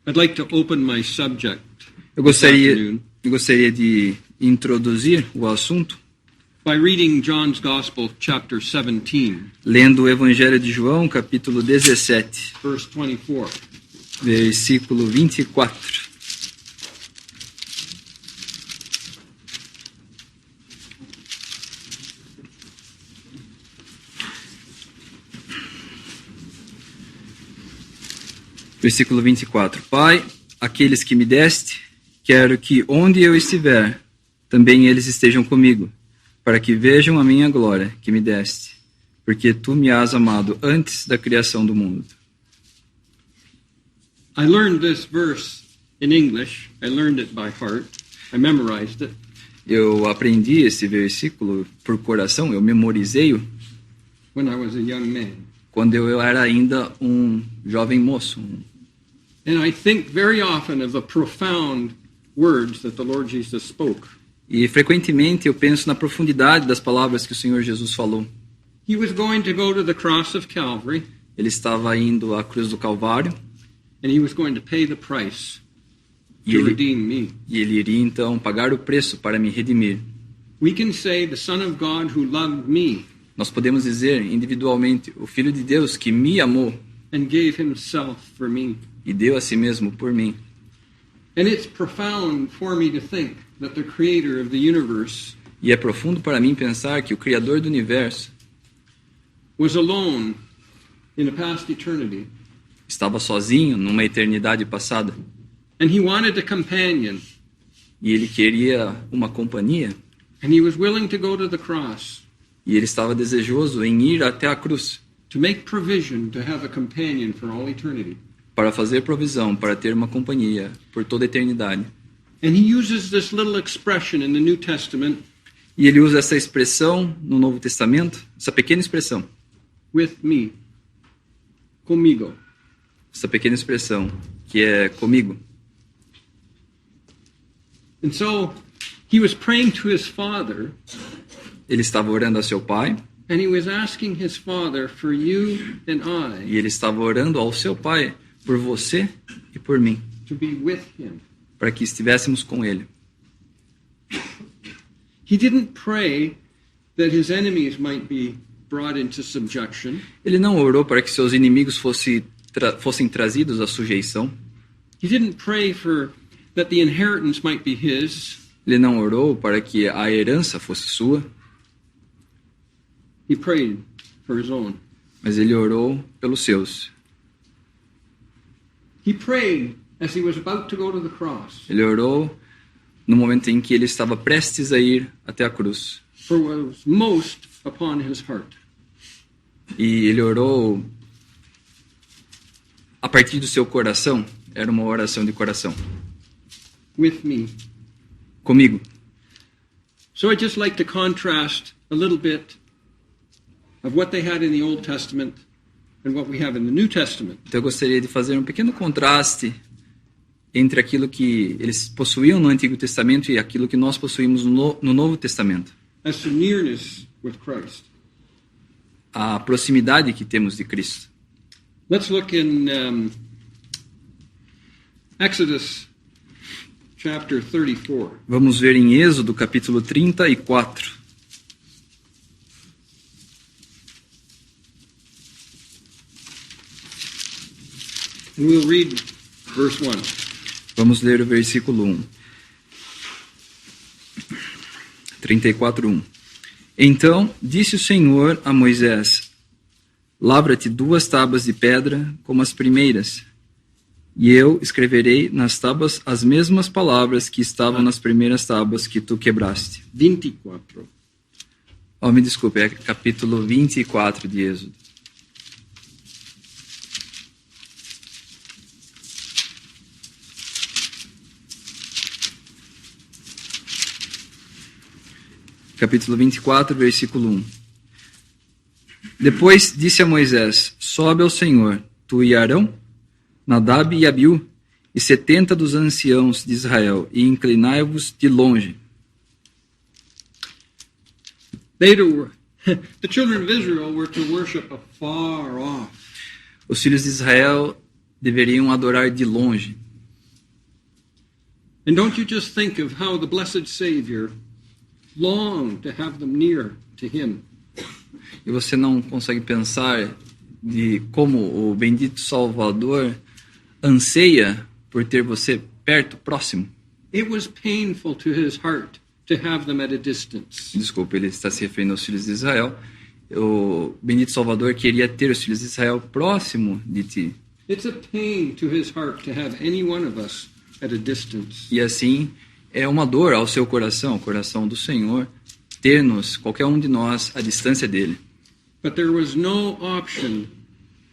I'd like to open my subject Eu this afternoon gostaria de introduzir o assunto by reading John's Gospel, chapter 17, lendo o Evangelho de João, capítulo 17, verse 24. versículo 24. Versículo 24. Pai, aqueles que me deste, quero que onde eu estiver, também eles estejam comigo, para que vejam a minha glória que me deste, porque tu me has amado antes da criação do mundo. I learned this verse in English. I learned it by heart. I memorized it. Eu aprendi esse versículo por coração, eu memorizei-o When I was a young man. quando eu era ainda um jovem moço. And I think very often of the profound words that the Lord Jesus spoke. E frequentemente eu penso na profundidade das palavras que o Senhor Jesus falou. He was going to go to the cross of Calvary, Ele estava indo à cruz do Calvário and he was going to pay the price e to ele, redeem me. e ele iria então pagar o preço para me redimir. We can say the Son of God who loved me Nós podemos dizer individualmente, o Filho de Deus que me amou and gave himself for me. e deu a si mesmo por mim. And it's profound for me to think that the creator of the universe E é profundo para mim pensar que o Criador do Universo was alone in a past eternity, estava sozinho numa eternidade passada and he wanted a companion, e ele queria uma companhia and he was willing to go to the cross e ele estava desejoso em ir até a cruz to make provision to have a companion for all eternity. para fazer provisão, para ter uma companhia por toda a eternidade. And he uses this little expression in the New Testament, E ele usa essa expressão no Novo Testamento, essa pequena expressão, with me, comigo. essa pequena expressão que é comigo. And so he was praying to his father, Ele estava orando a seu pai and he was asking his father for you and I e ele estava orando ao seu pai por você e por mim, to be with him. para que estivéssemos com ele. He didn't pray that his enemies might be brought into subjection. Ele não orou para que seus inimigos fossem trazidos à sujeição. He didn't pray for that the inheritance might be his. Ele não orou para que a herança fosse sua, He prayed for his own. mas ele orou pelos seus. He prayed as he was about to go to the cross Ele orou no momento em que ele estava prestes a ir até a cruz. for what was most upon his heart. E ele orou a partir do seu coração. Era uma oração de coração. With me. Comigo. So I'd just like to contrast a little bit of what they had in the Old Testament and what we have in the New Testament. Então eu gostaria de fazer um pequeno contraste entre aquilo que eles possuíam no Antigo Testamento e aquilo que nós possuímos no Novo Testamento. As to nearness with Christ. A proximidade que temos de Cristo. Let's look in Exodus chapter 34. Vamos ver em Êxodo, capítulo 34. And we'll read verse 1. Vamos ler o versículo 1. 34:1. Então disse o Senhor a Moisés: Lavra-te 2 tábuas de pedra como as primeiras, e eu escreverei nas tábuas as mesmas palavras que estavam nas primeiras tábuas que tu quebraste. 24. Oh, me desculpe, é capítulo 24 de Êxodo. Capítulo 24, versículo 1. Depois disse a Moisés: Sobe ao Senhor, tu e Arão, Nadab e Abiú, e 70 dos anciãos de Israel, e inclinai-vos de longe. The children of Israel were to worship afar off. Os filhos de Israel deveriam adorar de longe. And don't you just think of how the blessed Savior longed to have them near to him. E você não consegue pensar de como o bendito Salvador anseia por ter você perto, próximo. It was painful to his heart to have them at a distance. Desculpa, ele está se referindo aos filhos de Israel. O bendito Salvador queria ter os filhos de Israel próximo de ti. It's a pain to his heart to have any one of us at a distance. E assim, é uma dor ao seu coração, o coração do Senhor, ter-nos, qualquer um de nós, à distância dele. But there was no option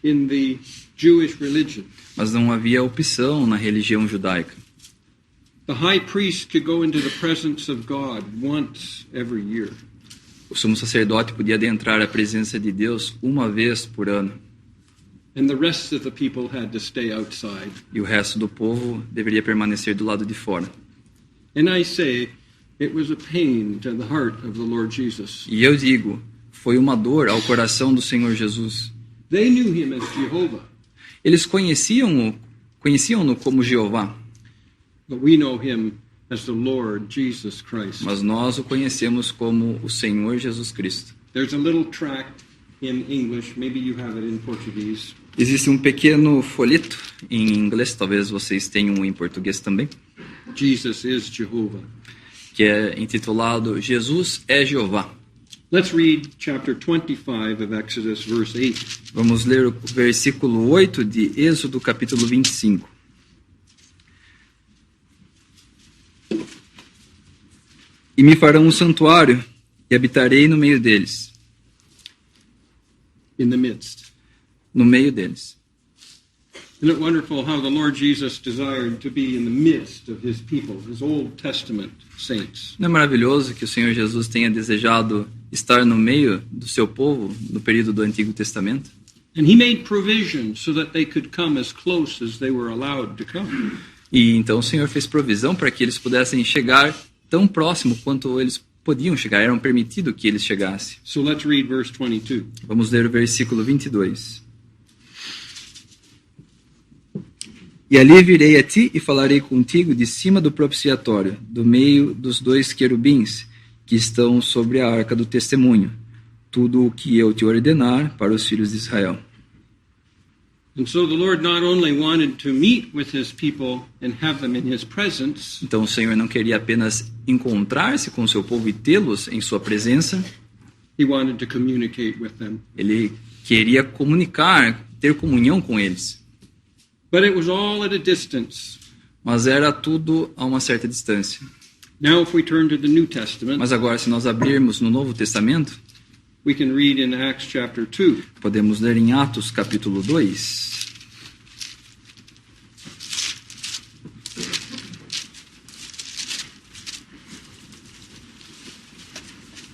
in the Jewish religion. Mas não havia opção na religião judaica. The high priest could go into the presence of God once every year. O sumo sacerdote podia adentrar a presença de Deus uma vez por ano. And the rest of the people had to stay outside. E o resto do povo deveria permanecer do lado de fora. And I say, it was a pain to the heart of the Lord Jesus. E eu digo, foi uma dor ao coração do Senhor Jesus. They knew him as Jehovah, Eles conheciam-no como Jeová, but we know him as the Lord Jesus Christ. mas nós o conhecemos como o Senhor Jesus Cristo. There's a little tract in English, maybe you have it in Portuguese. Existe um pequeno folheto em inglês, talvez vocês tenham em português também, Jesus is Jehovah. que é intitulado Jesus é Jeová. Let's read chapter 25 of Exodus, verse 8. Vamos ler o versículo 8 de Êxodo, capítulo 25. E me farão um santuário, e habitarei no meio deles. In the midst. No meio deles. Isn't it wonderful how the Lord Jesus desired to be in the midst of his people, his Old Testament saints? Não é maravilhoso que o Senhor Jesus tenha desejado estar no meio do seu povo no período do Antigo Testamento? And he made provision so that they could come as close as they were allowed to come. E então o Senhor fez provisão para que eles pudessem chegar tão próximo quanto eles podiam chegar, eram permitido que eles chegassem. So let's read verse 22. Vamos ler o versículo 22. E ali virei a ti e falarei contigo de cima do propiciatório, do meio dos dois querubins que estão sobre a arca do testemunho, tudo o que eu te ordenar para os filhos de Israel. And so the Lord not only wanted to meet with his people and have them in his presence, Então o Senhor não queria apenas encontrar-se com o seu povo e tê-los em sua presença, he wanted to communicate with them. ele queria comunicar, ter comunhão com eles. But it was all at a distance. Mas era tudo a uma certa distância. Now if we turn to the New Testament, Mas agora, se nós abrirmos no Novo Testamento, we can read in Acts chapter 2. podemos ler em Atos capítulo 2.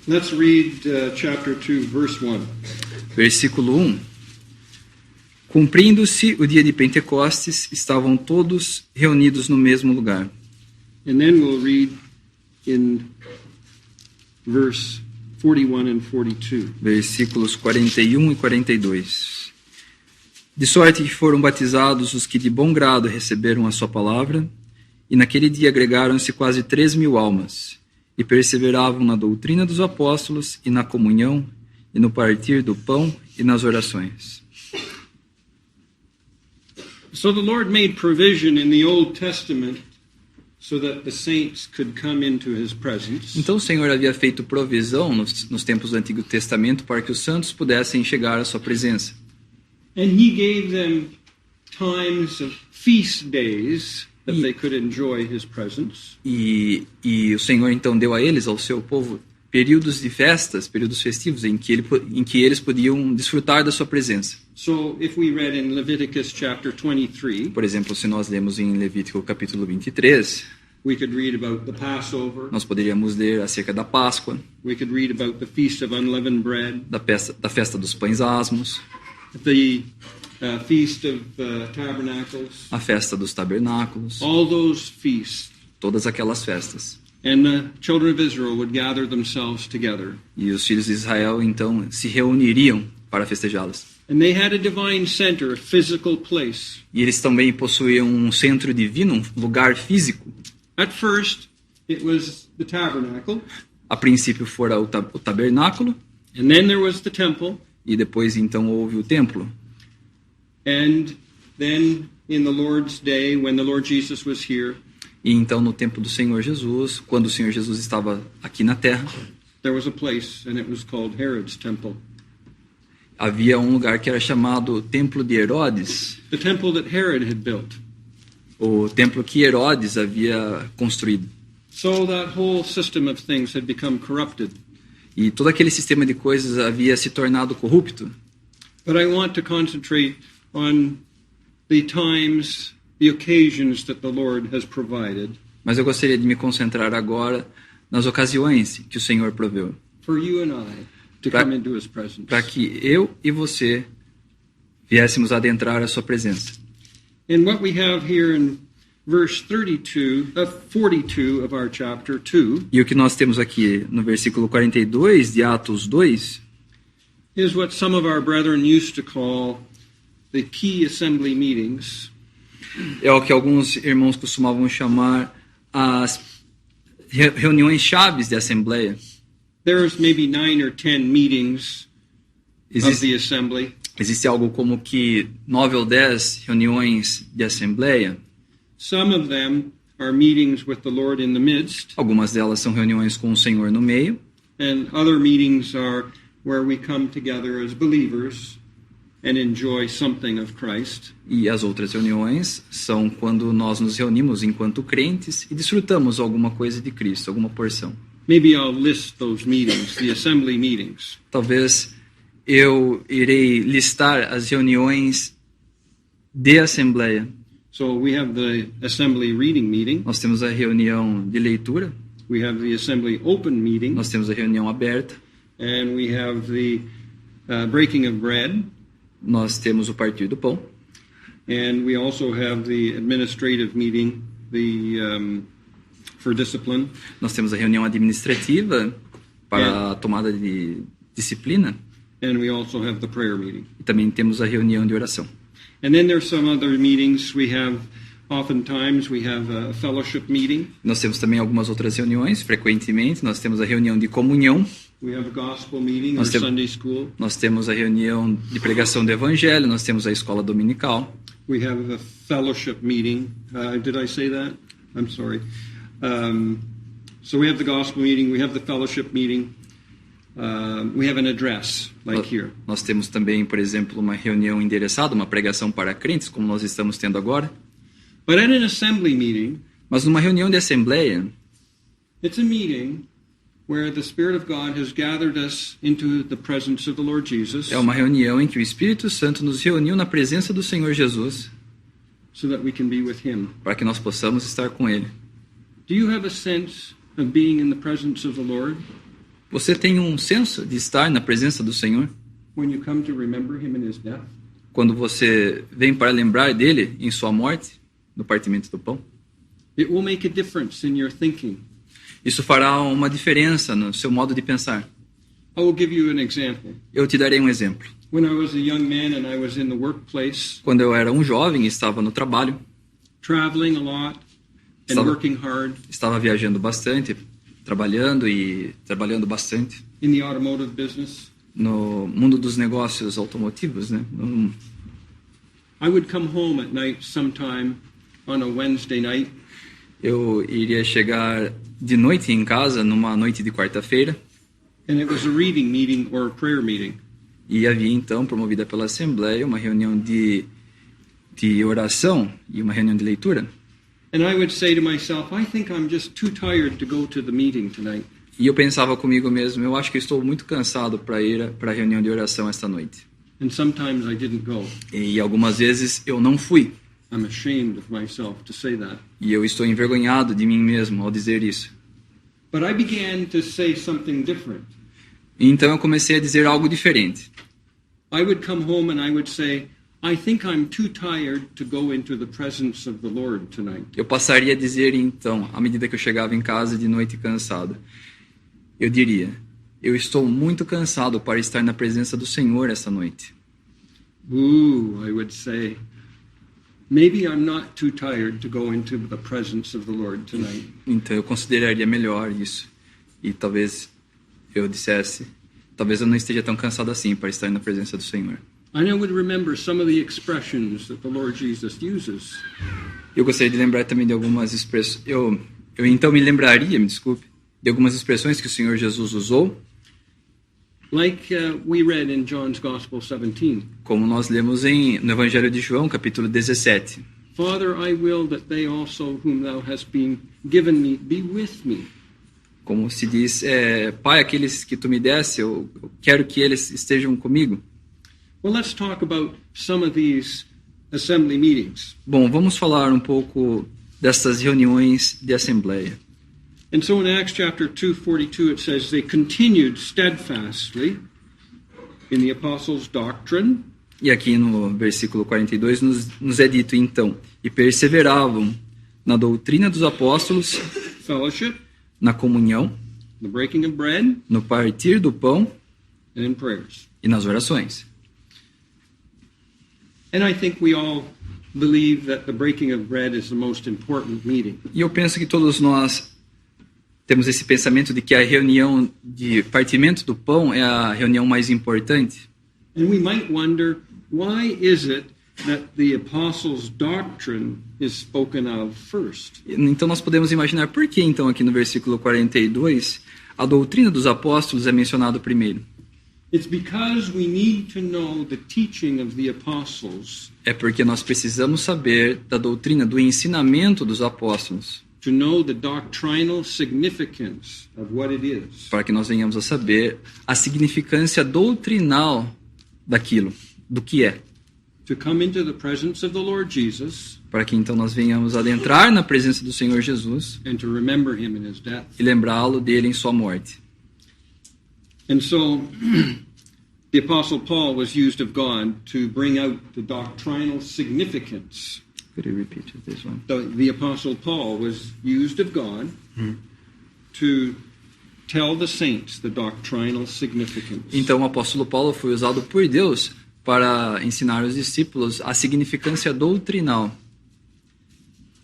Let's read chapter 2, verse 1. Versículo 1. Cumprindo-se o dia de Pentecostes, estavam todos reunidos no mesmo lugar. And then we'll read in verse 41 and 42. Versículos 41 e 42. De sorte que foram batizados os que de bom grado receberam a sua palavra, e naquele dia agregaram-se quase 3.000 almas, e perseveravam na doutrina dos apóstolos, e na comunhão, e no partir do pão, e nas orações. So the Lord made provision in the Old Testament so that the saints could come into his presence. Então o Senhor havia feito provisão nos tempos do Antigo Testamento para que os santos pudessem chegar à sua presença. And he gave them times of feast days that they could enjoy his presence. E o Senhor então deu a eles, ao seu povo, períodos de festas, períodos festivos, em que eles podiam desfrutar da sua presença. So if we read in Leviticus chapter 23, Por exemplo, se nós lemos em Levítico capítulo 23, we could read about the Passover. nós poderíamos ler acerca da Páscoa, We could read about the Feast of Unleavened Bread, da festa dos pães asmos, the Feast of Tabernacles, a festa dos tabernáculos, all those feasts. todas aquelas festas. And the children of Israel would gather themselves together. E os filhos de Israel então se reuniriam para festejá-las. And they had a divine center, a physical place. E eles também possuíam um centro divino, um lugar físico. At first, it was the tabernacle, A princípio fora o tabernáculo, and then there was the temple, e depois então houve o templo. and then in the Lord's day, when the Lord Jesus was here, E então no tempo do Senhor Jesus, quando o Senhor Jesus estava aqui na terra, there was a place, and it was called Herod's temple. havia um lugar que era chamado Templo de Herodes, The temple that Herod had built. o templo que Herodes havia construído. So that whole system of things had become corrupted. E todo aquele sistema de coisas havia se tornado corrupto. But I want to concentrate on the times, the occasions that the Lord has provided Mas eu gostaria de me concentrar agora nas ocasiões que o Senhor proveu, for you and I to Pra- come into His presence. para que eu e você viéssemos adentrar a sua presença. And what we have here in verse 42 of our chapter 2 E o que nós temos aqui no versículo 42 de Atos 2 is what some of our brethren used to call the key assembly meetings. é o que alguns irmãos costumavam chamar as reuniões chaves de assembleia. There's maybe 9 or 10 meetings of Existe, the assembly. existe algo como que 9 ou 10 reuniões de assembleia. Some of them are meetings with the Lord in the midst, Algumas delas são reuniões com o Senhor no meio, and other meetings are where we come together as believers and enjoy something of Christ. e as outras reuniões são quando nós nos reunimos enquanto crentes e desfrutamos alguma coisa de Cristo, alguma porção. Maybe I'll list those meetings, the assembly meetings. Talvez eu irei listar as reuniões de assembleia. So we have the assembly reading meeting, Nós temos a reunião de leitura, we have the assembly open meeting, nós temos a reunião aberta, and we have the breaking of bread, nós temos o partir do pão, and we also have the administrative meeting, for discipline, nós temos a reunião administrativa para a tomada de disciplina and we also have the prayer meeting. e também temos a reunião de oração. And then there's some other meetings. Oftentimes we have a fellowship meeting. Nós temos também algumas outras reuniões, frequentemente nós temos a reunião de comunhão, We have a gospel meeting or Nós temos- Sunday school. nós temos a reunião de pregação do evangelho, nós temos a escola dominical, We have a fellowship meeting. Did I say that? I'm sorry. So we have the gospel meeting. We have the fellowship meeting. We have an address, like here. nós temos também, por exemplo, uma reunião endereçada, uma pregação para crentes, como nós estamos tendo agora. But at an assembly meeting, Mas numa reunião de assembleia, it's a meeting where the Spirit of God has gathered us into the presence of the Lord Jesus é uma reunião em que o Espírito Santo nos reuniu na presença do Senhor Jesus so that we can be with Him. para que nós possamos estar com Ele. Do you have a sense of being in the presence of the Lord Você tem um senso de estar na presença do Senhor? when you come to remember Him in His death? Quando você vem para lembrar dele em sua morte, no partimento do pão? It will make a difference in your thinking. Isso fará uma diferença no seu modo de pensar. I will give you an example. Eu te darei um exemplo. When I was a young man and I was in the workplace, Quando eu era um jovem e estava no trabalho, traveling a lot and Estava- working hard estava viajando bastante, trabalhando bastante in the automotive business, no mundo dos negócios automotivos, né? I would come home at night sometime on a Wednesday night, Eu iria chegar de noite em casa, numa noite de quarta-feira, and it was a reading meeting or a prayer meeting. e havia então, promovida pela Assembleia, uma reunião de oração e uma reunião de leitura. And I would say to myself, I think I'm just too tired to go to the meeting tonight. E eu pensava comigo mesmo, eu acho que estou muito cansado para ir para a reunião de oração esta noite. And sometimes I didn't go. E algumas vezes eu não fui. I'm ashamed of myself to say that. E eu estou envergonhado de mim mesmo ao dizer isso. But I began to say something different. E então eu comecei a dizer algo diferente. I would come home and I would say, I think I'm too tired to go into the presence of the Lord tonight. Eu passaria a dizer então, à medida que eu chegava em casa de noite cansado, eu diria, eu estou muito cansado para estar na presença do Senhor essa noite. Ooh, I would say, maybe I'm not too tired to go into the presence of the Lord tonight. Então eu consideraria melhor isso. E talvez eu dissesse, talvez eu não esteja tão cansado assim para estar na presença do Senhor. And I would remember some of the expressions that the Lord Jesus uses. Eu gostaria de lembrar também de algumas expressões. Eu então me lembraria, me desculpe, de algumas expressões que o Senhor Jesus usou, Like we read in John's Gospel 17. como nós lemos no Evangelho de João, capítulo 17. Father, I will that they also whom thou hast been given me be with me. Como se diz, Pai, aqueles que tu me desse, eu quero que eles estejam comigo. Well, let's talk about some of these assembly meetings. Bom, vamos falar um pouco dessas reuniões de assembleia. And so in Acts chapter 2:42 it says they continued steadfastly in the apostles' doctrine, E aqui no versículo 42 nos é dito então, e perseveravam na doutrina dos apóstolos, fellowship, na comunhão, the breaking of bread, no partir do pão and in prayers. e nas orações. And I think we all believe that the breaking of bread is the most important meeting. E eu penso que todos nós temos esse pensamento de que a reunião de partimento do pão é a reunião mais importante. And we might wonder, why is it that the apostles' doctrine is spoken of first? Então nós podemos imaginar por que então aqui no versículo 42 a doutrina dos apóstolos é mencionado primeiro. It's because we need to know the teaching of the apostles É porque nós precisamos saber da doutrina, do ensinamento dos apóstolos, to know the doctrinal significance of what it is. para que nós venhamos a saber a significância doutrinal daquilo, do que é. To come into the presence of the Lord Jesus Para que então nós venhamos adentrar na presença do Senhor Jesus and to remember him in his death. e lembrá-lo dele em sua morte. And so the apostle Paul was used of God to bring out the doctrinal significance. Could you repeat this one? The apostle Paul was used of God to tell the saints the doctrinal significance. Então o apóstolo Paulo foi usado por Deus para ensinar os discípulos a significância doutrinal.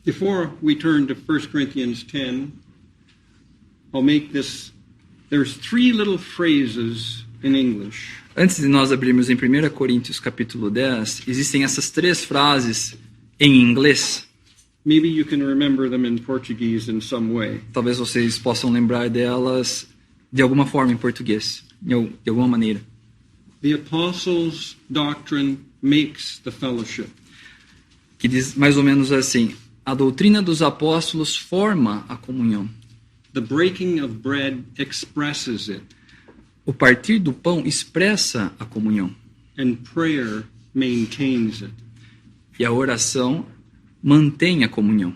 Before we turn to 1 Corinthians 10, I'll make this. There's three little phrases in English. Antes de nós abrirmos em 1 Coríntios capítulo 10, existem essas três frases em inglês. Maybe you can remember them in Portuguese in some way. Talvez vocês possam lembrar delas de alguma forma em português, de alguma maneira. The apostles' doctrine makes the fellowship. Que diz mais ou menos assim: a doutrina dos apóstolos forma a comunhão. The breaking of bread expresses it, O partir do pão expressa a comunhão. and prayer maintains it. E a oração mantém a comunhão.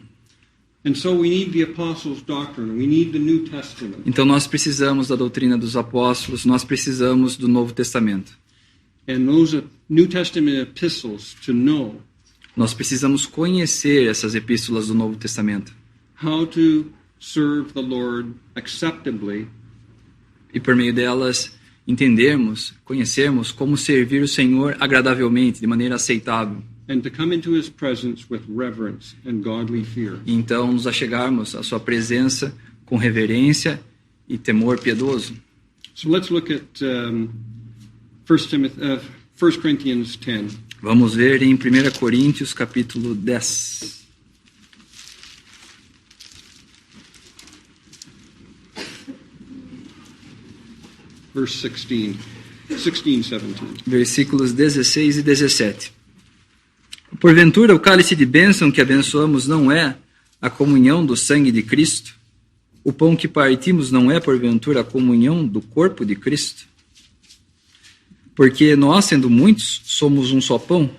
And so we need the apostles' doctrine. We need the New Testament. Então nós precisamos da doutrina dos apóstolos, nós precisamos do Novo Testamento. And those New Testament epistles to know Nós precisamos conhecer essas epístolas do Novo Testamento. how to serve the Lord acceptably E por meio delas entendermos, conhecermos como servir o Senhor agradavelmente, de maneira aceitável. and to come into his presence with reverence and godly fear. E então nos achegarmos à sua presença com reverência e temor piedoso. So let's look at 1 Corinthians 10. Vamos ver em 1 Coríntios capítulo 10. Verse 16, 17. Versículos 16 e 17. Porventura, o cálice de bênção que abençoamos não é a comunhão do sangue de Cristo? O pão que partimos não é, porventura, a comunhão do corpo de Cristo? Porque nós, sendo muitos, somos um só pão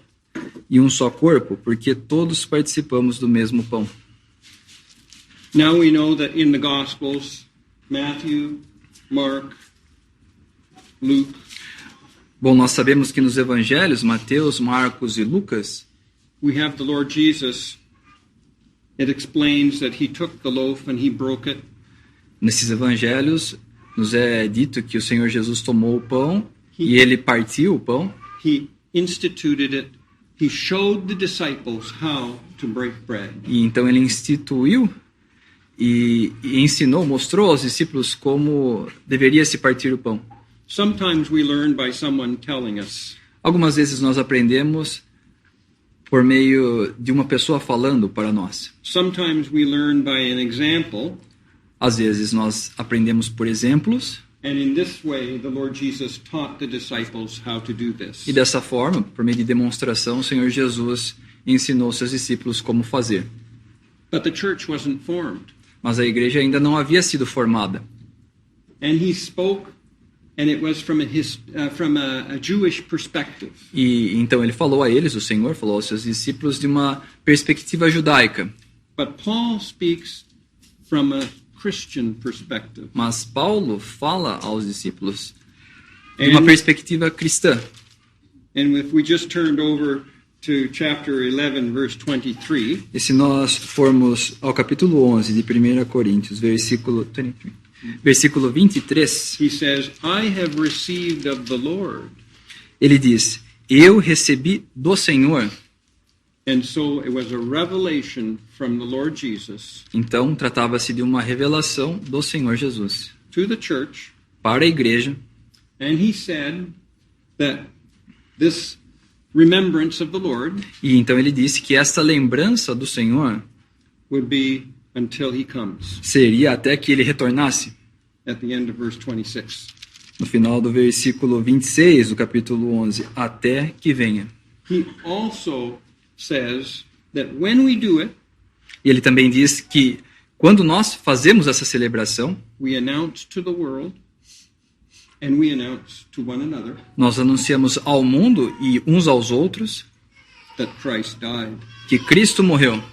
e um só corpo, porque todos participamos do mesmo pão. Now we know that in the Gospels, Matthew, Mark, Luke, Bom, nós sabemos que nos evangelhos, Mateus, Marcos e Lucas, we have the Lord Jesus. It explains that he took the loaf and he broke it. nesses evangelhos, nos é dito que o Senhor Jesus tomou o pão e ele partiu o pão. He instituted it he showed the disciples how to break bread. E então ele instituiu e ensinou, mostrou aos discípulos como deveria se partir o pão. Sometimes we learn by someone telling us. Algumas vezes nós aprendemos por meio de uma pessoa falando para nós. Sometimes we learn by an example. Às vezes nós aprendemos por exemplos. And in this way, the Lord Jesus taught the disciples how to do this. E dessa forma, por meio de demonstração, o Senhor Jesus ensinou seus discípulos como fazer. But the church wasn't formed. Mas a igreja ainda não havia sido formada. And he spoke, and it was from a Jewish perspective. E então ele falou a eles, o Senhor falou aos seus discípulos de uma perspectiva judaica. But Paul speaks from a Christian perspective. Mas Paulo fala aos discípulos de uma perspectiva cristã. And if we just turned over to chapter 11, verse 23. E se nós formos ao capítulo 11 de 1 Coríntios, versículo 23, He says, I have received of the Lord. Ele diz, eu recebi do Senhor. And so it was a revelation from the Lord Jesus. Então tratava-se de uma revelação do Senhor Jesus To the church. para a igreja. And he said that this remembrance of the Lord E então ele disse que esta lembrança do Senhor would be until he comes. seria até que ele retornasse. At the end of verse 26. No final do versículo 26 do capítulo 11, até que venha. He also says that when we do it, E ele também diz que quando nós fazemos essa celebração, we announce to the world and we announce to one another nós anunciamos ao mundo e uns aos outros that Christ died. que Cristo morreu.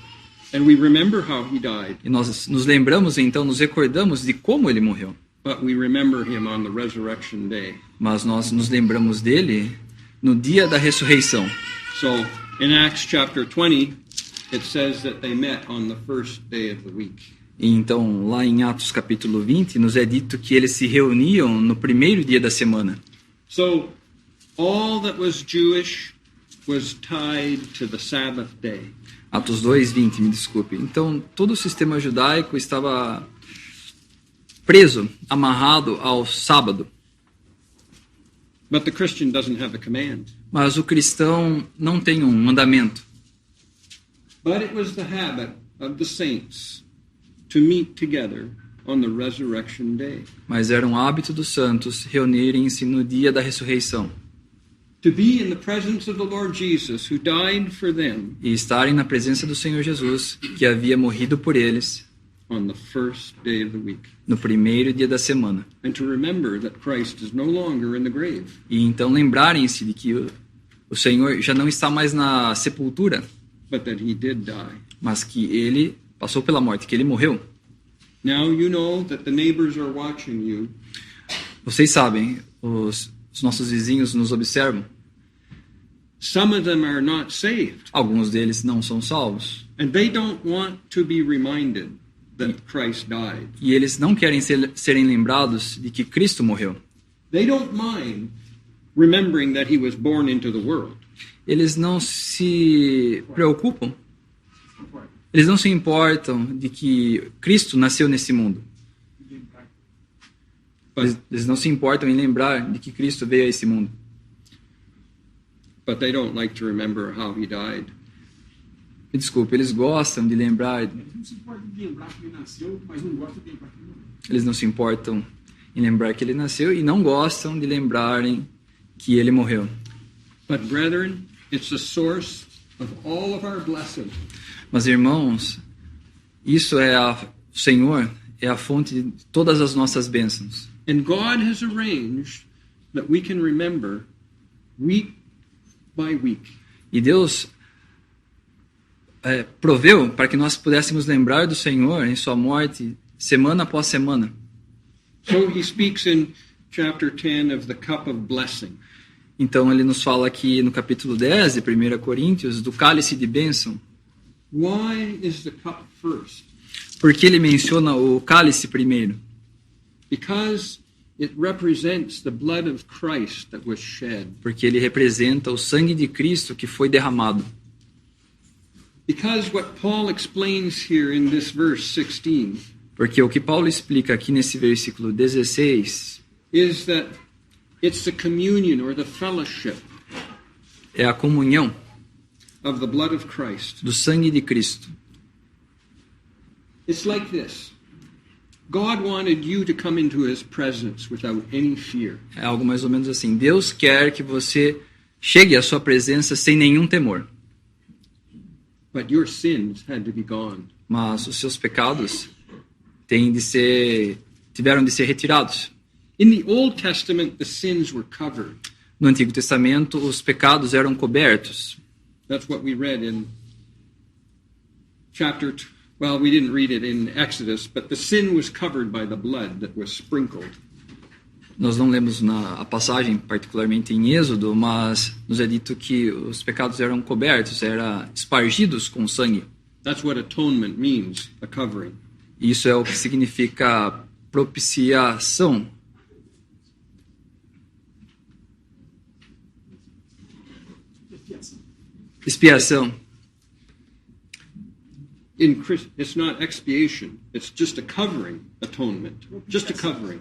And we remember how he died, E nós nos lembramos, então, nos recordamos de como ele morreu. but we remember him on the resurrection day. Mas nós nos lembramos dele no dia da ressurreição. So in Acts chapter 20, it says that they met on the first day of the week. E então, lá em Atos capítulo 20, nos é dito que eles se reuniam no primeiro dia da semana. So all that was Jewish was tied to the Sabbath day. Atos 2:20, me desculpe. Então, todo o sistema judaico estava preso, amarrado ao sábado. But the Christian doesn't have a command. Mas o cristão não tem um mandamento. But it was the habit of the saints to meet together on the resurrection day. Mas era um hábito dos santos reunirem-se no dia da ressurreição. To be in the presence of the Lord Jesus, who died for them E estarem na presença do Senhor Jesus, que havia morrido por eles, on the first day of the week. no primeiro dia da semana. And to remember that Christ is no longer in the grave. E então lembrarem-se de que o Senhor já não está mais na sepultura, But that he did die. mas que ele passou pela morte, que ele morreu. Now you know that the neighbors are watching you. Vocês sabem, os nossos vizinhos nos observam. Some of them are not saved. Alguns deles não são salvos. And they don't want to be reminded that Christ died. E eles não querem serem lembrados de que Cristo morreu. They don't mind remembering that he was born into the world. Eles não se preocupam, eles não se importam de que Cristo nasceu nesse mundo. Eles não se importam em lembrar de que Cristo veio a esse mundo. But they don't like to remember how he died. Desculpe, eles gostam de lembrar, Não se pode lembrar que ele nasceu, mas não gosta de lembrar que ele morreu. eles não se importam em lembrar que ele nasceu e não gostam de lembrarem que ele morreu. But brethren, it's the source of all of our blessing. Mas irmãos, isso o Senhor é a fonte de todas as nossas bênçãos. And God has arranged that we can remember week by week. E Deus proveu para que nós pudéssemos lembrar do Senhor em sua morte semana após semana. So he speaks in chapter 10 of the cup of blessing. Então ele nos fala aqui no capítulo 10 de 1 Coríntios do cálice de bênção. Why is the cup first? Por que ele menciona o cálice primeiro? Because it represents the blood of Christ that was shed. Porque ele representa o sangue de Cristo que foi derramado. Because what Paul explains here in this verse 16 Porque o que Paulo explica aqui nesse versículo 16 is that it's the communion or the fellowship é a comunhão of the blood of Christ. do sangue de Cristo. It's like this. God wanted you to come into his presence without any fear. É algo mais ou menos assim. Deus quer que você chegue à sua presença sem nenhum temor. But your sins had to be gone. Mas os seus pecados tiveram de ser retirados. In the Old Testament, the sins were covered. No Antigo Testamento, os pecados eram cobertos. That's what we read in well, we didn't read it in Exodus, but the sin was covered by the blood that was sprinkled. Nós não lemos a passagem particularmente em Êxodo, mas nos é dito que os pecados eram cobertos, eram espargidos com sangue. That's what atonement means, a covering. Isso é o que significa propiciação. Expiação. It's not expiation. It's just a covering atonement. Just a covering.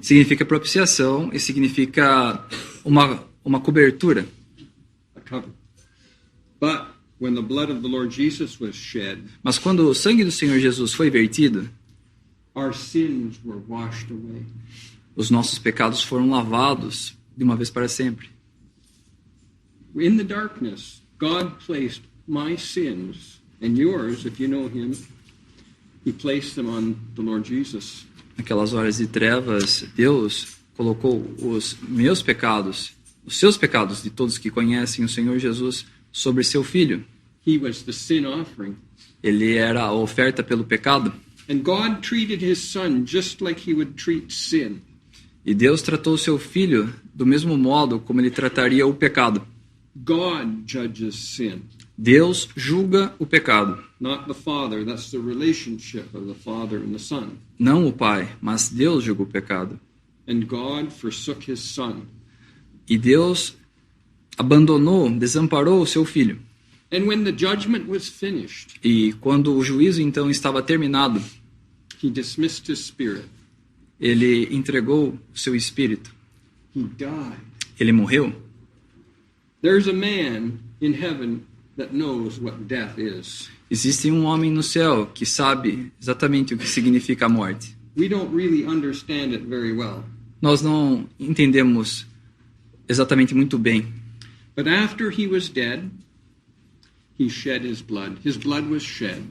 Significa propiciação e significa uma cobertura. A cover. But when the blood of the Lord Jesus was shed, Mas quando o sangue do Senhor Jesus foi vertido, our sins were washed away. os nossos pecados foram lavados de uma vez para sempre. In the darkness, God placed my sins and yours, if you know him, he placed them on the Lord Jesus. Naquelas horas de trevas, Deus colocou os meus pecados, os seus pecados de todos que conhecem o Senhor Jesus sobre seu Filho. He was the sin offering. Ele era a oferta pelo pecado. And God treated his son just like he would treat sin. E Deus tratou o seu Filho do mesmo modo como ele trataria o pecado. God judges sin. Deus julga o pecado. Not the Father. That's the relationship of the Father and the Son. Não o Pai, mas Deus julga o pecado. And God forsook his Son. E Deus abandonou, desamparou o seu Filho. And when the judgment was finished, E quando o juízo então estava terminado, he dismissed his spirit. ele entregou o seu espírito. He died. Ele morreu. There's a man in heaven that knows what death is. Existe um homem no céu que sabe exatamente o que significa a morte. We don't really understand it very well. Nós não entendemos exatamente muito bem. But after he was dead, he shed his blood. His blood was shed.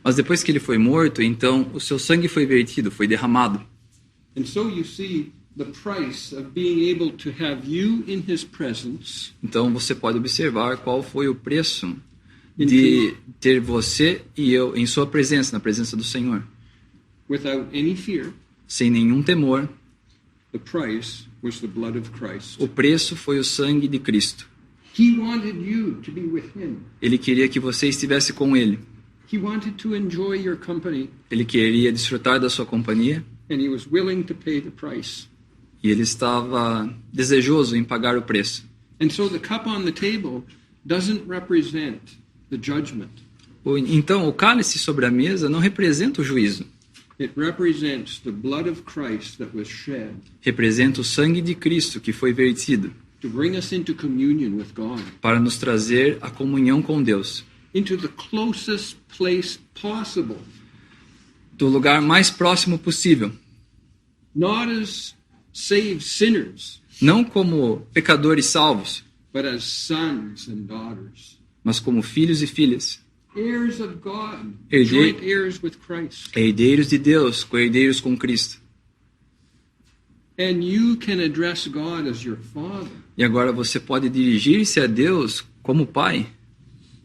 Mas depois que ele foi morto, então o seu sangue foi vertido, foi derramado. And so you see the price of being able to have you in his presence. Então você pode observar qual foi o preço de ter você e eu em sua presença, na presença do Senhor. Without any fear. Sem nenhum temor. The price was the blood of Christ. O preço foi o sangue de Cristo. He wanted you to be with him. Ele queria que você estivesse com ele. He wanted to enjoy your company. Ele queria desfrutar da sua companhia. And he was willing to pay the price. E ele estava desejoso em pagar o preço. And so the cup on the table doesn't represent the judgment. Então, o cálice sobre a mesa não representa o juízo. It represents the blood of Christ that was shed Representa o sangue de Cristo que foi vertido to bring us into communion with God, para nos trazer a comunhão com Deus, into the closest place possible, do lugar mais próximo possível. not as saved sinners, Não como pecadores salvos, but as sons and daughters, mas como filhos e filhas, heirs of God, Herdeiro- joint heirs with Christ. herdeiros de Deus, co-herdeiros com Cristo. And you can address God as your Father. E agora você pode dirigir-se a Deus como Pai.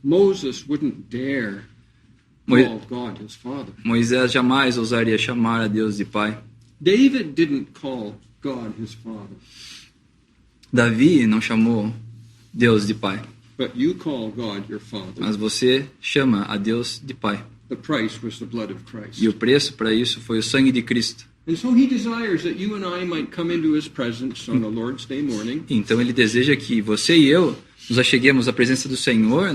Moses wouldn't dare Mo- call God his Father. Moisés jamais ousaria chamar a Deus de Pai. David didn't call God his Father. Davi não chamou Deus de Pai, But you call God your Father. mas você chama a Deus de Pai. The price was the blood of Christ. E o preço para isso foi o sangue de Cristo. And so he desires that you and I might come into his presence on a Lord's Day morning Então ele deseja que você e eu nos acheguemos à presença do Senhor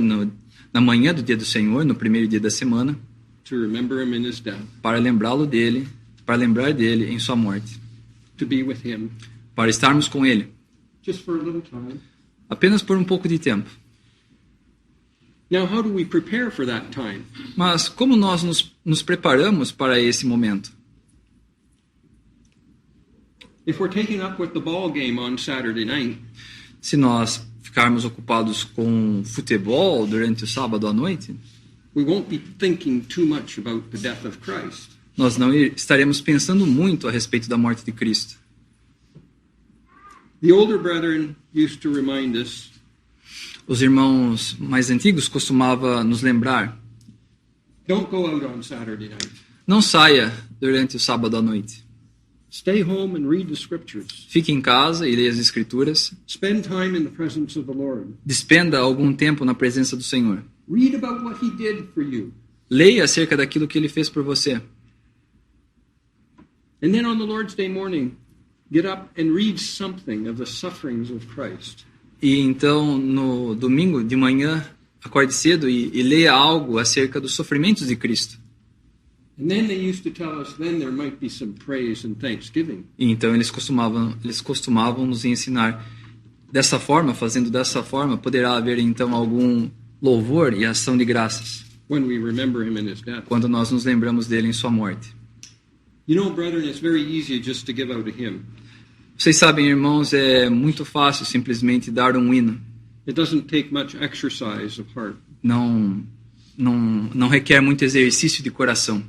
na manhã do dia do Senhor, no primeiro dia da semana, to remember him in his death, para lembrá-lo dele, para lembrar dele em sua morte, to be with him para estarmos com ele, just for a little time. apenas por um pouco de tempo. Now, how do we prepare for that time? Mas como nós nos preparamos para esse momento? If we're taken up with the ball game on Saturday night, Se nós ficarmos ocupados com futebol durante o sábado à noite, we won't be thinking too much about the death of Christ. nós não estaremos pensando muito a respeito da morte de Cristo. The older brethren used to remind us Os irmãos mais antigos costumavam nos lembrar: don't go out on Saturday night. não saia durante o sábado à noite. Stay home and read the scriptures. Fique em casa e leia as Escrituras. Spend time in the presence of the Lord. Despenda algum tempo na presença do Senhor. Read about what he did for you. Leia acerca daquilo que Ele fez por você. And then on the Lord's Day morning, get up and read something of the sufferings of Christ. E então, no domingo de manhã, acorde cedo e leia algo acerca dos sofrimentos de Cristo. And then they used to tell us then there might be some praise and thanksgiving. E então eles costumavam nos ensinar dessa forma, fazendo dessa forma, poderá haver então algum louvor e ação de graças When we remember him in his death. quando nós nos lembramos dele em sua morte. You know, brethren, it's very easy just to give out a hymn. Vocês sabem, irmãos, é muito fácil simplesmente dar um hino. It doesn't take much exercise of heart. Não requer muito exercício de coração.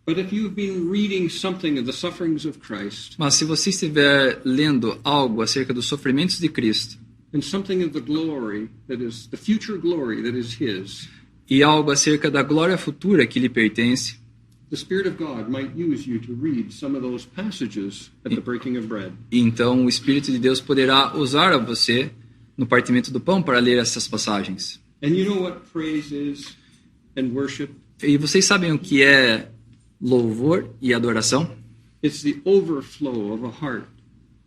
But if you've been reading something of the sufferings of Christ Mas se você estiver lendo algo acerca dos sofrimentos de Cristo and something of the glory that is the future glory that is his, e algo acerca da glória futura que lhe pertence, the Spirit of God might use you to read some of those passages at the breaking of bread. então o Espírito de Deus poderá usar a você no partimento do pão para ler essas passagens. And you know what praise is and worship? E vocês sabem o que é louvor e adoração? It's the overflow of a heart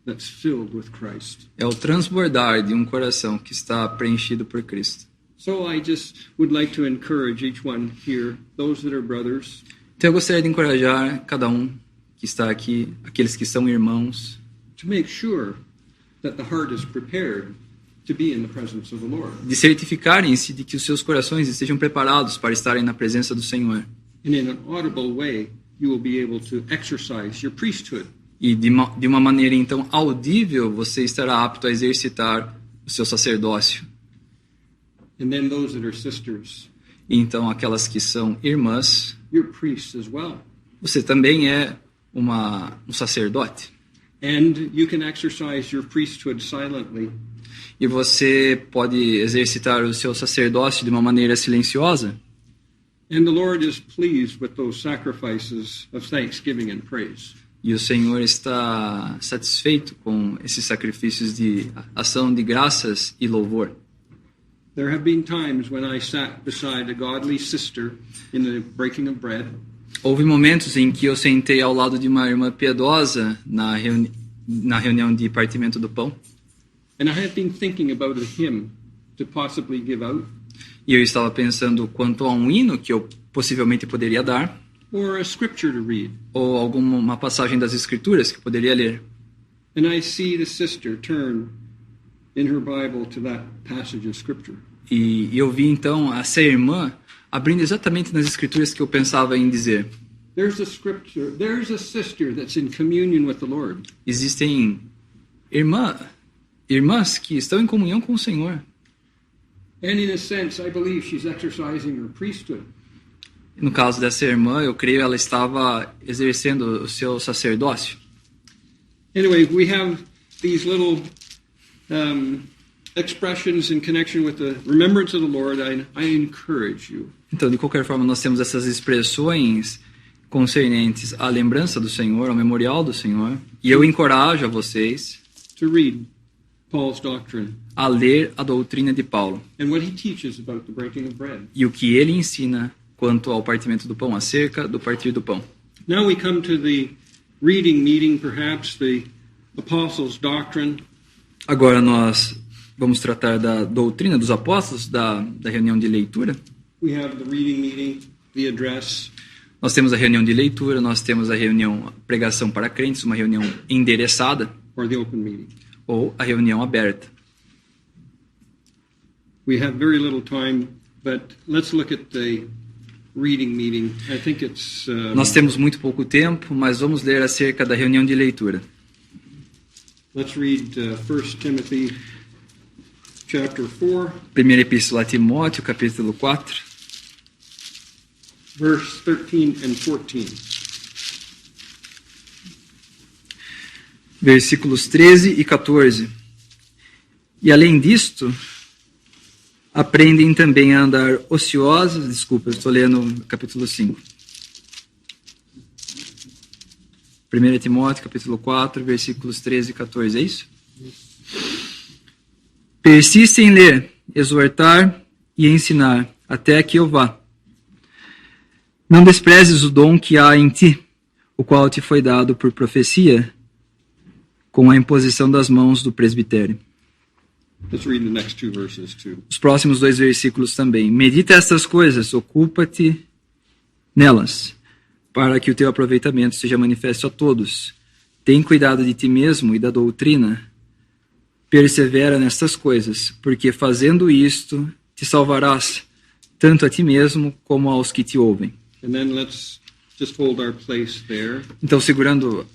that's filled with Christ. É o transbordar de um coração que está preenchido por Cristo. So I just would like to encourage each one here, those that are brothers, Então eu gostaria de encorajar cada um que está aqui, aqueles que são irmãos, to make sure that the heart is prepared to be in the presence of the Lord. de certificarem-se de que os seus corações estejam preparados para estarem na presença do Senhor. And in an audible way, you will be able to exercise your priesthood. E de uma maneira, então, audível, você estará apto a exercitar o seu sacerdócio. And then those that are sisters, E então, aquelas que são irmãs, you're priests as well. você também é um sacerdote. And you can exercise your priesthood silently. E você pode exercitar o seu sacerdócio de uma maneira silenciosa. And the Lord is pleased with those sacrifices of thanksgiving and praise. E o Senhor está satisfeito com esses sacrifícios de ação de graças e louvor. There have been times when I sat beside a godly sister in the breaking of bread, Houve momentos em que eu sentei ao lado de uma irmã piedosa na reunião de partimento do pão. and I had been thinking about a hymn to possibly give out, E eu estava pensando quanto a um hino que eu possivelmente poderia dar, or a scripture to read. ou alguma passagem das Escrituras que eu poderia ler. And I see the sister turn in her Bible to that passage of scripture. E eu vi então essa irmã abrindo exatamente nas Escrituras que eu pensava em dizer. There's a scripture, there's a sister that's in communion with the Lord. Existem irmãs que estão em comunhão com o Senhor. And in a sense, I believe she's exercising her priesthood. No caso dessa irmã, eu creio ela estava exercendo o seu sacerdócio. Anyway, we have these little expressions in connection with the remembrance of the Lord. I encourage you Então, de qualquer forma, nós temos essas expressões concernentes à lembrança do Senhor, ao memorial do Senhor. E eu encorajo a vocês to read Paul's doctrine a ler a doutrina de Paulo and what he teaches about the breaking of bread. e o que ele ensina quanto ao partimento do pão, acerca do partir do pão. Now we come to the reading meeting, perhaps the Apostles' Doctrine. Agora nós vamos tratar da doutrina dos apóstolos, da reunião de leitura. We have the reading meeting, the address. Nós temos a reunião de leitura, nós temos a reunião pregação para crentes, uma reunião endereçada, Or the open meeting. ou a reunião aberta. We have very little time, but let's look at the reading meeting. I think it's... Nós temos muito pouco tempo, mas vamos ler acerca da reunião de leitura. Let's read 1 Timothy chapter 4, Primeira Epístola a Timóteo, capítulo 4, verse 13 and 14. versículos 13 e 14. E além disto, aprendem também a andar ociosos. Desculpa, eu estou lendo capítulo 5. 1 Timóteo, capítulo 4, versículos 13 e 14. É isso? Persiste em ler, exortar e ensinar, até que eu vá. Não desprezes o dom que há em ti, o qual te foi dado por profecia, com a imposição das mãos do presbitério. Let's read the next two verses too. Os próximos 2 versículos também. Medita estas coisas, ocupa-te nelas, para que o teu aproveitamento seja manifesto a todos. Tem cuidado de ti mesmo e da doutrina. Persevera nestas coisas, porque fazendo isto te salvarás, tanto a ti mesmo como aos que te ouvem. And then let's just hold our place there Então, segurando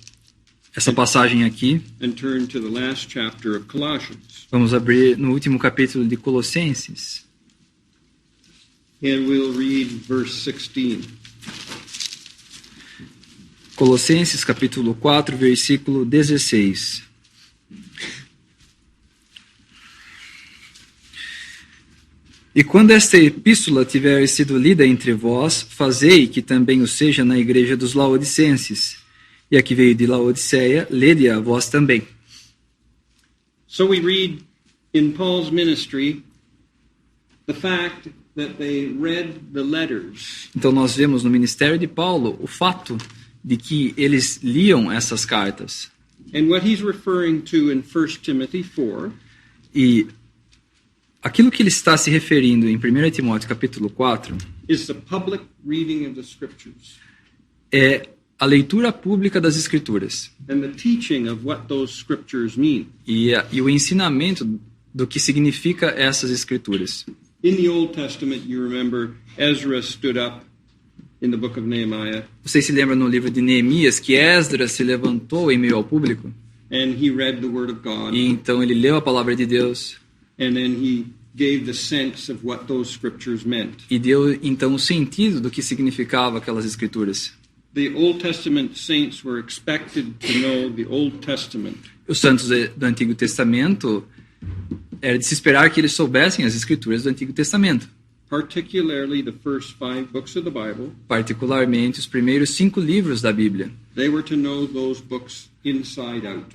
essa passagem aqui, and turn to the last chapter of Colossians. vamos abrir no último capítulo de Colossenses. And we'll read verse 16. Colossenses, capítulo 4, versículo 16. E quando esta epístola tiver sido lida entre vós, fazei que também o seja na igreja dos Laodicenses. E a que veio de Laodiceia, lede-a vós também. So we read in Paul's ministry the fact that they read the letters. Então nós vemos no ministério de Paulo o fato de que eles liam essas cartas. And what he's referring to in 1 Timothy 4 E aquilo que ele está se referindo em 1 Timóteo capítulo 4 is the public reading of the scriptures é a leitura pública das Escrituras and the teaching of what those scriptures mean. e o ensinamento do que significa essas Escrituras. In the Old Testament, you remember Ezra stood up in the book of Nehemiah Vocês se lembram no livro de Neemias que Esdras se levantou em meio ao público and he read the word of God, e então ele leu a palavra de Deus and then he gave the sense of what those scriptures meant. e deu então o sentido do que significava aquelas Escrituras. The Old Testament saints were expected to know the Old Testament. Os santos do Antigo Testamento, era de se esperar que eles soubessem as Escrituras do Antigo Testamento, Particularly the first 5 books of the Bible. particularmente os primeiros 5 livros da Bíblia. They were to know those books inside out.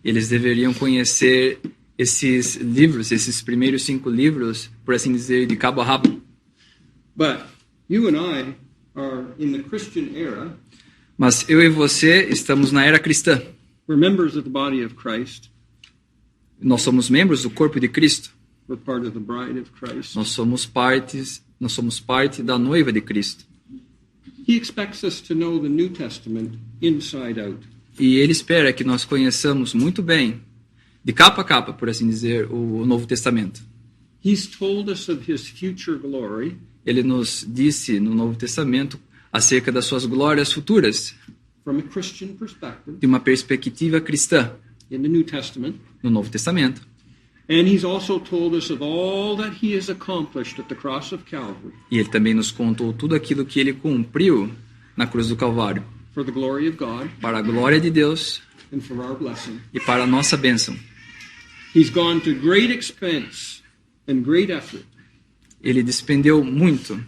Eles deveriam conhecer esses livros, esses primeiros 5 livros, por assim dizer, de cabo a rabo. But you and I are in the Christian era. Mas eu e você estamos na era cristã. We're members of the body of Christ. Nós somos membros do corpo de Cristo. We're part of the bride of Christ. Nós somos parte da noiva de Cristo. He expects us to know the New Testament inside out. E ele espera que nós conheçamos muito bem, de capa a capa, por assim dizer, o Novo Testamento. He's told us of his future glory. Ele nos disse no Novo Testamento acerca das suas glórias futuras, From a Christian perspective de uma perspectiva cristã, in the New Testament. no Novo Testamento. And he's also told us of all that he has accomplished at the cross of Calvary E ele também nos contou tudo aquilo que ele cumpriu na cruz do Calvário, for the glory of God para a glória de Deus and for our blessing. e para a nossa bênção. He's gone to great expense and great effort Ele despendeu muito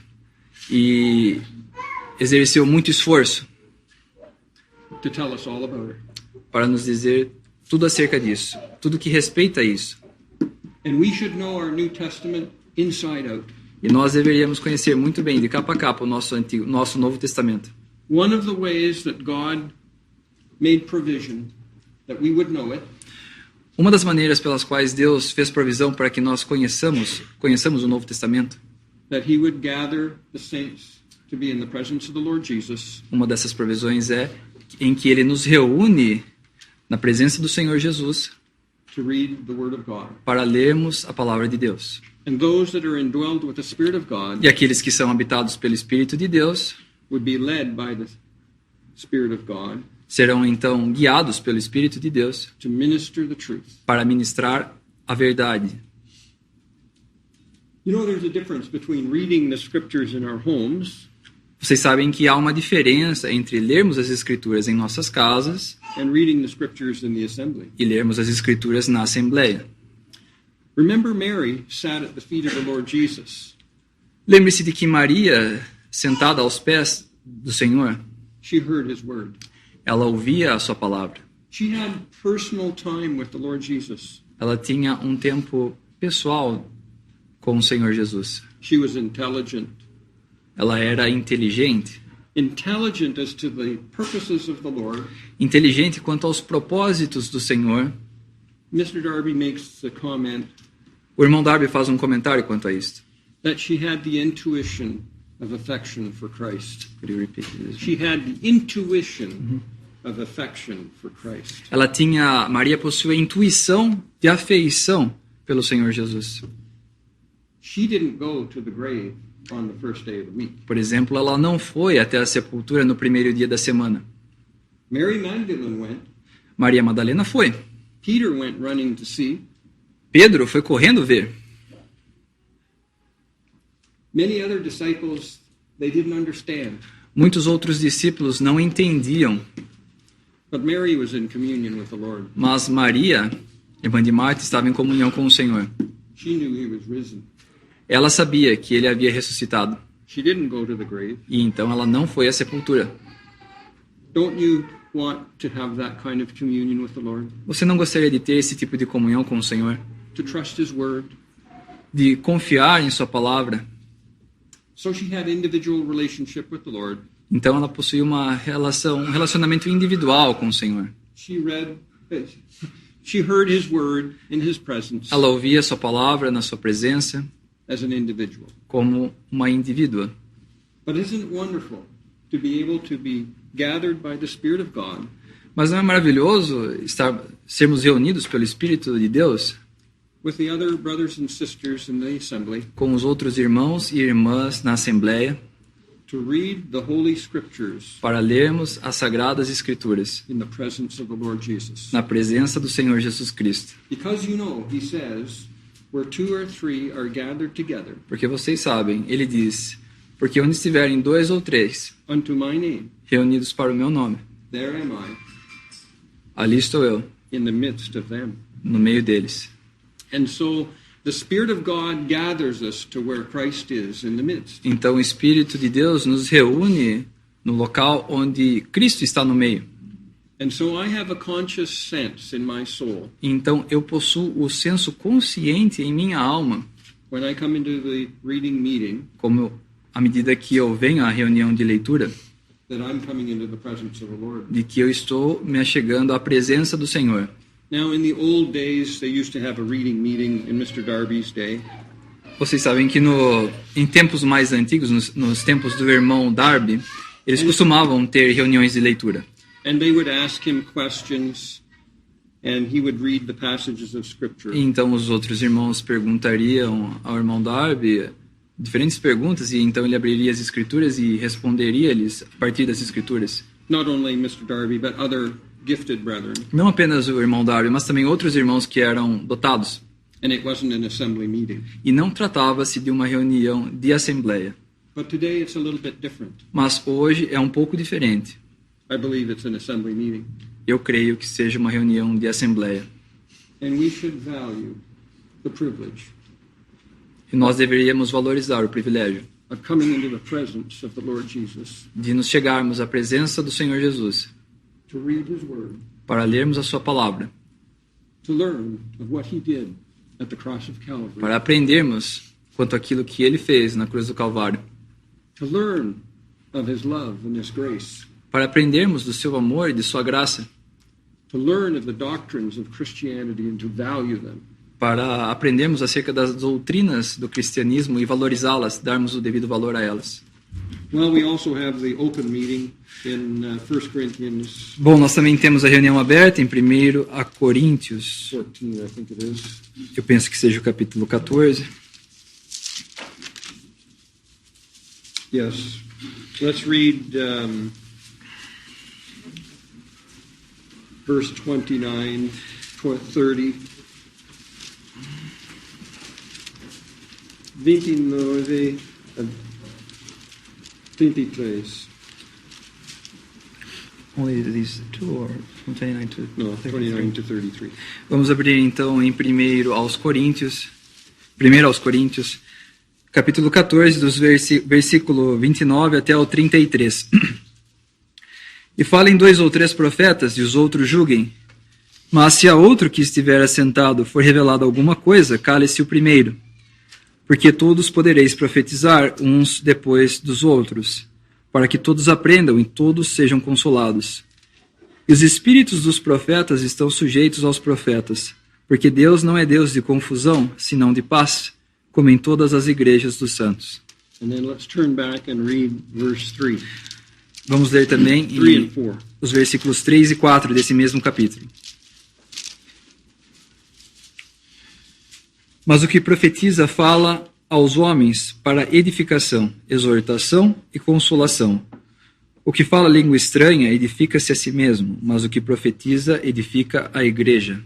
e exerceu muito esforço to tell us all about it. para nos dizer tudo acerca disso, tudo que respeita a isso. And we should know our New Testament inside out. E nós deveríamos conhecer muito bem, de capa a capa, o nosso Novo Testamento. One of the ways that God made provision that we would know it, Uma das maneiras pelas quais Deus fez provisão para que nós conheçamos o Novo Testamento, that he would gather the saints to be in the presence of the Lord Jesus, uma dessas provisões é em que Ele nos reúne na presença do Senhor Jesus to read the Word of God. para lermos a palavra de Deus. And those that are indwelled with the Spirit of God E aqueles que são habitados pelo Espírito de Deus would be led by the Spirit of God serão então guiados pelo Espírito de Deus to minister the truth. para ministrar a verdade. You know, there's a difference between reading the scriptures in our homes Vocês sabem que há uma diferença entre lermos as Escrituras em nossas casas and reading the scriptures in the assembly. e lermos as Escrituras na Assembleia. Remember, Mary sat at the feet of the Lord Jesus. Lembre-se de que Maria, sentada aos pés do Senhor, She heard his word. ela ouvia a sua palavra. She had personal time with the Lord Jesus. Ela tinha um tempo pessoal com o Senhor Jesus. She was intelligent. Ela era inteligente. Intelligent as to the purposes of the Lord. Inteligente quanto aos propósitos do Senhor. Mr. Darby makes the comment O irmão Darby faz um comentário quanto a isto. that she had the intuition of affection for Christ. Could you repeat this? She had the intuition of affection for Christ. Maria possui a intuição de afeição pelo Senhor Jesus. She didn't go to the grave on the first day of the week. Por exemplo, ela não foi até a sepultura no primeiro dia da semana. Mary Magdalene went. Maria Madalena foi. Peter went running to see. Pedro foi correndo ver. Many other disciples, they didn't understand. Muitos outros discípulos não entendiam, But Mary was in communion with the Lord. mas Maria, irmã de Marta, estava em comunhão com o Senhor. She knew he was risen. Ela sabia que ele havia ressuscitado, She didn't go to the grave. e então ela não foi à sepultura. Don't you want to have that kind of communion with the Lord? Você não gostaria de ter esse tipo de comunhão com o Senhor? To trust his word? De confiar em sua palavra? So she had individual relationship with the Lord. Então ela possui um relacionamento individual com o Senhor. She heard his word in his presence Ela ouvia sua palavra na sua presença as an individual. como uma indivídua. But isn't it wonderful to be able to be gathered by the Spirit of God Mas não é maravilhoso sermos reunidos pelo Espírito de Deus with the other brothers and sisters in the assembly com os outros irmãos e irmãs na Assembleia to read the Holy Scriptures para lermos as Sagradas Escrituras in the presence of the Lord Jesus? na presença do Senhor Jesus Cristo? Because you know, he says, where two or three are gathered together Porque vocês sabem, ele diz, porque onde estiverem 2 ou 3 unto my name, reunidos para o meu nome, there am I ali estou eu, in the midst of them. no meio deles. And so the Spirit of God gathers us to where Christ is in the midst. Então o Espírito de Deus nos reúne no local onde Cristo está no meio. And so I have a conscious sense in my soul Então eu possuo o senso consciente em minha alma, when I come into the reading meeting à medida que eu venho à reunião de leitura, that I'm coming into the presence of the Lord. de que eu estou me achegando à presença do Senhor. Now, in the old days, they used to have a reading meeting in Mr. Darby's day. Vocês sabem que em tempos mais antigos, nos tempos do irmão Darby, eles costumavam ter reuniões de leitura. And they would ask him questions, and he would read the passages of Scripture. E então os outros irmãos perguntariam ao irmão Darby diferentes perguntas, e então ele abriria as Escrituras e responderia-lhes a partir das Escrituras. Not only Mr. Darby, but other gifted brethren. Não apenas o irmão Darby, mas também outros irmãos que eram dotados. And it wasn't an assembly meeting. E não tratava-se de uma reunião de assembleia. But today it's a little bit different. Mas hoje é um pouco diferente. I believe it's an assembly meeting. Eu creio que seja uma reunião de assembleia. And we should value the privilege E nós deveríamos valorizar o privilégio of coming into the presence of the Lord Jesus de nos chegarmos à presença do Senhor Jesus to read his word, para lermos a sua palavra, to learn of what he did at the cross of Calvary, para aprendermos quanto àquilo que ele fez na cruz do Calvário, to learn of his love and his grace, para aprendermos do seu amor e de sua graça, to learn of the doctrines of Christianity and to value them. para aprendermos acerca das doutrinas do cristianismo e valorizá-las, darmos o devido valor a elas. Well, we also have the open meeting in 1 Corinthians Bom, nós também temos a reunião aberta em 1 a Coríntios, 14, I think it is. eu penso que seja o capítulo 14. Yes. Let's read verse 29, 30. 29 a 33. Only these two or from 29 to No, 29 to 33. Vamos abrir então em 1 aos Coríntios, capítulo 14, dos versículo 29 até o 33. E falem 2 ou 3 profetas, e os outros julguem. Mas se a outro que estiver assentado for revelado alguma coisa, cale-se o primeiro. Porque todos podereis profetizar uns depois dos outros, para que todos aprendam e todos sejam consolados. E os espíritos dos profetas estão sujeitos aos profetas, porque Deus não é Deus de confusão, senão de paz, como em todas as igrejas dos santos. And then let's turn back and read verse 3. Vamos ler também 3 and 4. os versículos 3 e 4 desse mesmo capítulo. Mas o que profetiza fala aos homens para edificação, exortação e consolação. O que fala língua estranha edifica-se a si mesmo, mas o que profetiza edifica a igreja.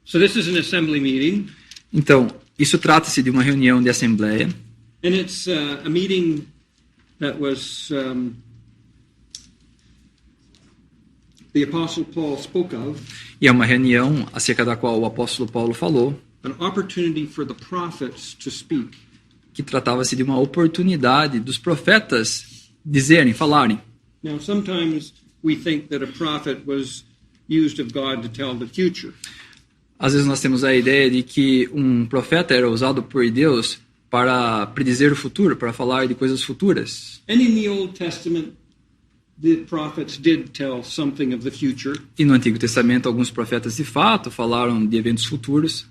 So this is an assembly meeting, Então, isso trata-se de uma reunião de assembleia, and it's a meeting that was the Apostle Paul spoke of, e é uma reunião acerca da qual o apóstolo Paulo falou, an opportunity for the prophets to speak. que tratava-se de uma oportunidade dos profetas dizerem, falarem. Now, sometimes we think that a prophet was used of God to tell the future. Às vezes nós temos a ideia de que um profeta era usado por Deus para predizer o futuro, para falar de coisas futuras. And in the Old Testament, the prophets did tell something of the future, E no Antigo Testamento, alguns profetas de fato falaram de eventos futuros,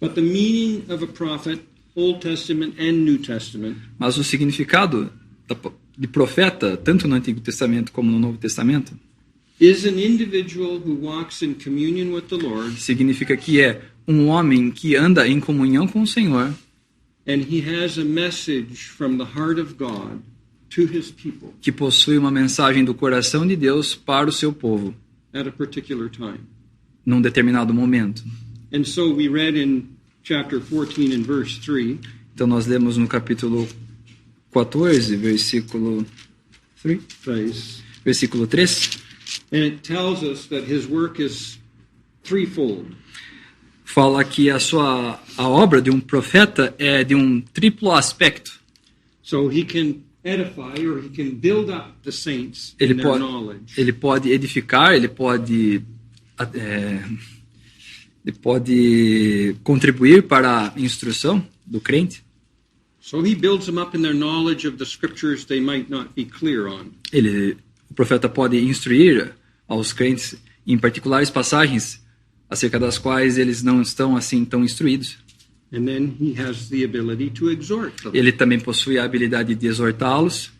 but the meaning of a prophet, Old Testament and New Testament, mas o significado de profeta, tanto no Antigo Testamento como no Novo Testamento, is an individual who walks in communion with the Lord, significa que é um homem que anda em comunhão com o Senhor and he has a message from the heart of God to his people que possui uma mensagem do coração de Deus para o seu povo, at a particular time. num determinado momento. And so we read in chapter 14 and verse 3, Então nós lemos no capítulo 14, versículo 3, and it tells us that his work is threefold. fala que a obra de um profeta é de um triplo aspecto. So he can edify or he can build up the saints Ele in their pode, knowledge. ele pode edificar, ele pode contribuir para a instrução do crente. So he builds them up in their knowledge of the scriptures they might not be clear on. O profeta pode instruir aos crentes em particulares passagens acerca das quais eles não estão assim tão instruídos. And then he has the ability to exhort them. Ele também possui a habilidade de exortá-los.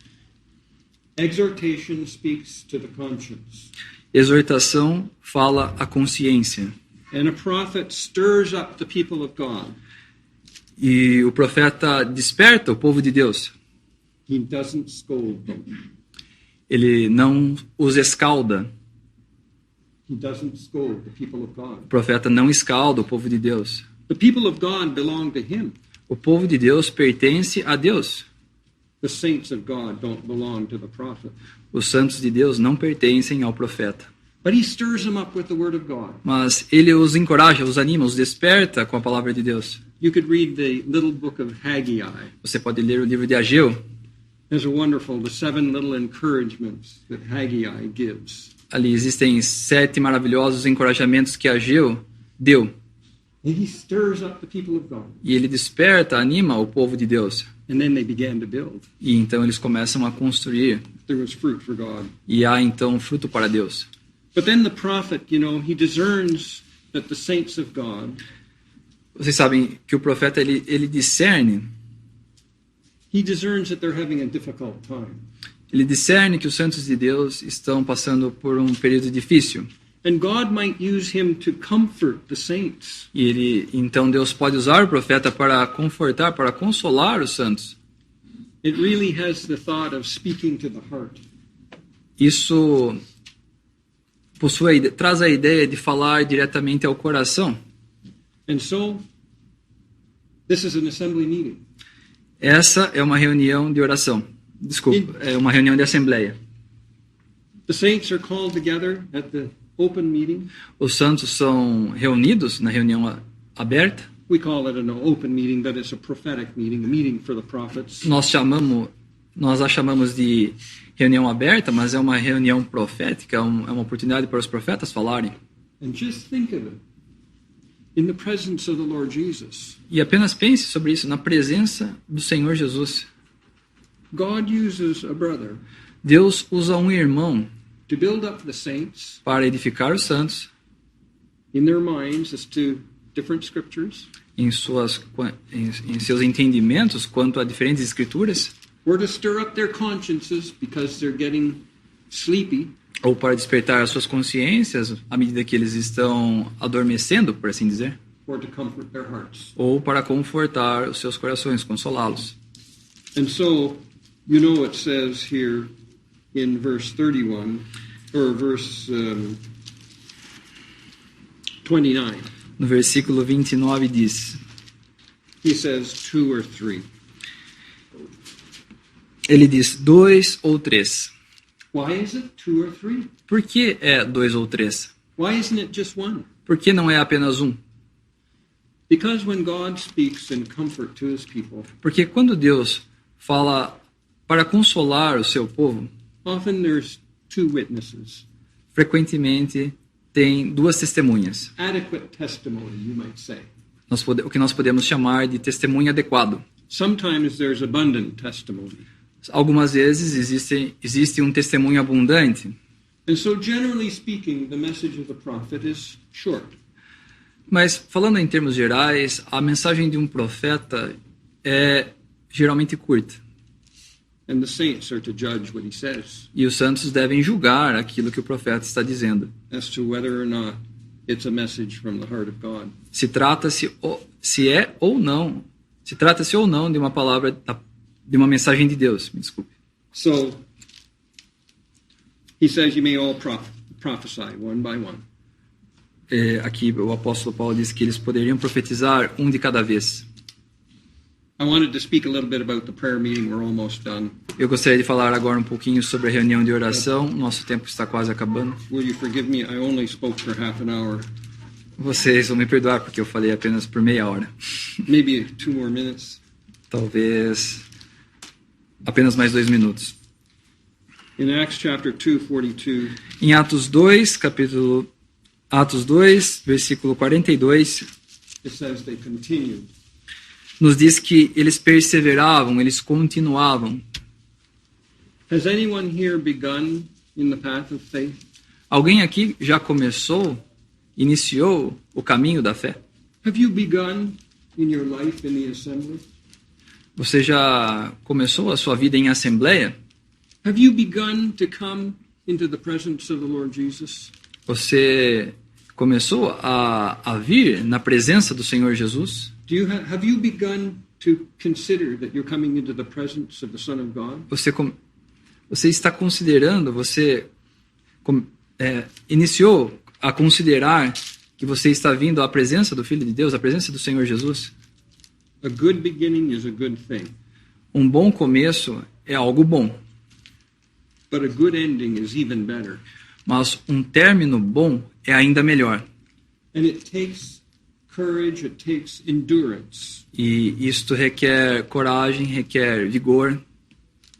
Exhortation speaks to the conscience. Exortação fala à consciência. And a prophet stirs up the people of God. E o profeta desperta o povo de Deus. He doesn't scold them. Ele não os escalda. He doesn't scold the people of God. O profeta não escalda o povo de Deus. The people of God belong to him. O povo de Deus pertence a Deus. The saints of God don't belong to the prophet. Os santos de Deus não pertencem ao profeta. But he stirs them up with the word of God. Mas ele os encoraja, os anima, os desperta com a palavra de Deus. You could read the little book of Haggai. Você pode ler o livro de Ageu. There's a wonderful, the 7 little encouragements that Haggai gives. Ali existem 7 maravilhosos encorajamentos que Ageu deu. And he stirs up the people of God. E ele desperta, anima o povo de Deus. And then they began to build. E então eles começam a construir. There was fruit for God. E há então fruto para Deus. But then the prophet, he discerns that the saints of God, Vocês sabem que o profeta ele discerne. he discerns that they're having a difficult time. Ele discerne que os santos de Deus estão passando por um período difícil. And God might use him to comfort the saints. E então Deus pode usar o profeta para confortar, para consolar os santos. It really has the thought of speaking to the heart. Isso traz a ideia de falar diretamente ao coração. And so, this is an assembly meeting. Essa é uma reunião de oração. Desculpa, é uma reunião de assembleia. The saints are called together at the open meeting. Os santos são reunidos na reunião aberta. We call it an open meeting, but it's a prophetic meeting, a meeting for the prophets. Nós a chamamos de reunião aberta, mas é uma reunião profética, é uma oportunidade para os profetas falarem. And just think of it. In the presence of the Lord Jesus. E apenas pense sobre isso, na presença do Senhor Jesus. God uses a brother Deus usa um irmão to build up the saints para edificar os santos in their minds as to different scriptures, em seus entendimentos quanto a diferentes escrituras, or to stir up their consciences because they're getting sleepy, ou para despertar as suas consciências à medida que eles estão adormecendo, por assim dizer, or to comfort their hearts. ou para confortar os seus corações, consolá-los. And so, it says here in verse 31, or verse 29, No versículo 29 diz, he says 2 or 3. ele diz 2 ou 3. Why is it 2 or 3? Por que é 2 ou 3? Why isn't it just one? Por que não é apenas um? Because when God speaks in comfort to his people, Porque quando Deus fala para consolar o seu povo, often there's 2 witnesses. frequentemente tem 2 testemunhas. Adequate testimony, you might say. O que nós podemos chamar de testemunho adequado. Sometimes there's abundant testimony. Algumas vezes existe um testemunho abundante. And so generally speaking, the message of the prophet is short. Mas, falando em termos gerais, a mensagem de um profeta é geralmente curta. And the saints are to judge what he says E os santos devem julgar aquilo que o profeta está dizendo. as to whether or not it's a message from the heart of God. Se trata-se ou não de uma palavra, de uma mensagem de Deus. Me desculpe. So he says you may all prophesy one by one. Aqui o apóstolo Paulo diz que eles poderiam profetizar um de cada vez. I wanted to speak a little bit about the prayer meeting. We're almost done. Eu gostaria de falar agora um pouquinho sobre a reunião de oração. Nosso tempo está quase acabando. Will you forgive me? I only spoke for half an hour. Vocês vão me perdoar porque eu falei apenas por meia hora. Maybe 2 more minutes. Talvez apenas mais 2 minutos. In Acts chapter 2, 42, Em Atos 2, versículo 42, it says they continued. nos diz que eles perseveravam, eles continuavam. Has anyone here begun in the path of faith? Alguém aqui já iniciou o caminho da fé? Have you begun in your life in the assembly? Você já começou a sua vida em assembleia? Have you begun to come into the presence of the Lord Jesus? Você começou a vir na presença do Senhor Jesus? Have you begun to consider that you're coming into the presence of the Son of God? Você está considerando, iniciou a considerar que você está vindo à presença do Filho de Deus, à presença do Senhor Jesus? A good beginning is a good thing, Um bom começo é algo bom, but a good ending is even better. mas um término bom é ainda melhor. And it takes courage, it takes endurance E isto requer coragem, requer vigor